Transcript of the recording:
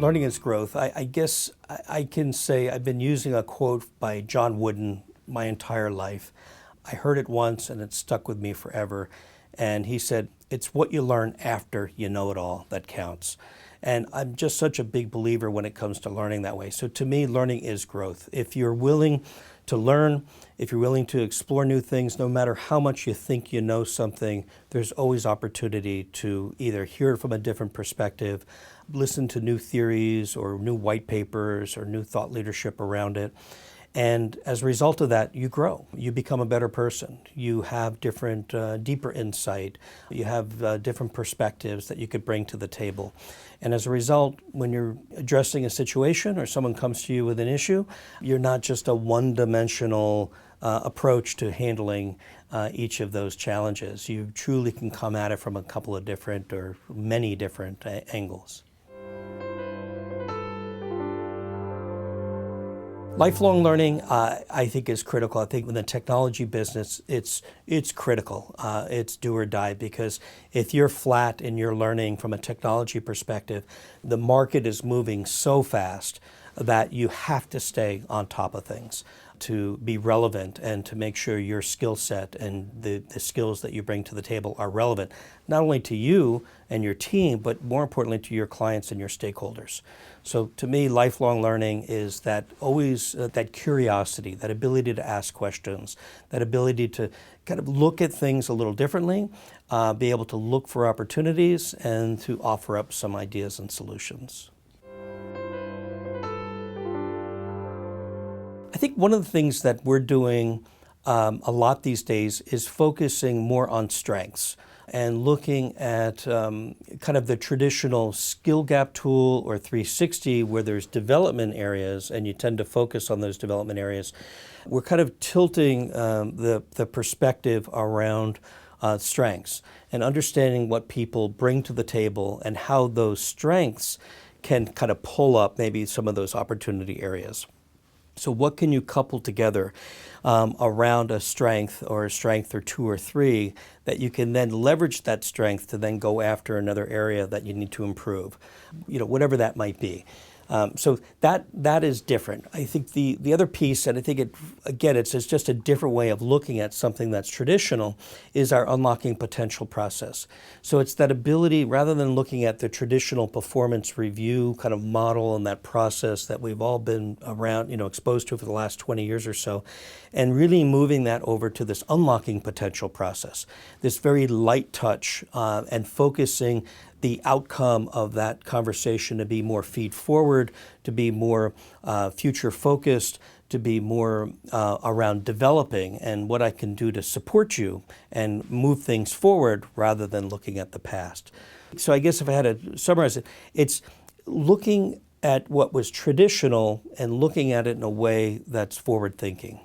learning is growth. I guess I can say I've been using a quote by John Wooden my entire life. I heard it once and it stuck with me forever. And he said, it's what you learn after you know it all that counts. And I'm just such a big believer when it comes to learning that way. So to me, learning is growth. If you're willing to learn, if you're willing to explore new things, no matter how much you think you know something, there's always opportunity to either hear it from a different perspective, listen to new theories or new white papers or new thought leadership around it. And as a result of that, you grow. You become a better person. You have different, deeper insight. You have different perspectives that you could bring to the table. And as a result, when you're addressing a situation or someone comes to you with an issue, you're not just a one-dimensional approach to handling each of those challenges. You truly can come at it from a couple of different or many different angles. Lifelong learning, I think, is critical. I think in the technology business, it's critical. It's do or die, because if you're flat in your learning from a technology perspective, the market is moving so fast that you have to stay on top of things to be relevant and to make sure your skill set and the skills that you bring to the table are relevant, not only to you and your team, but more importantly to your clients and your stakeholders. So to me, lifelong learning is that always that curiosity, that ability to ask questions, that ability to kind of look at things a little differently, be able to look for opportunities and to offer up some ideas and solutions. I think one of the things that we're doing a lot these days is focusing more on strengths and looking at kind of the traditional skill gap tool or 360 where there's development areas and you tend to focus on those development areas. We're kind of tilting the perspective around strengths and understanding what people bring to the table and how those strengths can kind of pull up maybe some of those opportunity areas. So what can you couple together around a strength or two or three that you can then leverage that strength to then go after another area that you need to improve, whatever that might be. So that is different. I think the other piece, and I think it's just a different way of looking at something that's traditional, is our unlocking potential process. So it's that ability, rather than looking at the traditional performance review kind of model and that process that we've all been around, exposed to for the last 20 years or so, and really moving that over to this unlocking potential process, this very light touch and focusing the outcome of that conversation to be more feed forward, to be more future focused, to be more around developing and what I can do to support you and move things forward rather than looking at the past. So I guess if I had to summarize it, it's looking at what was traditional and looking at it in a way that's forward thinking.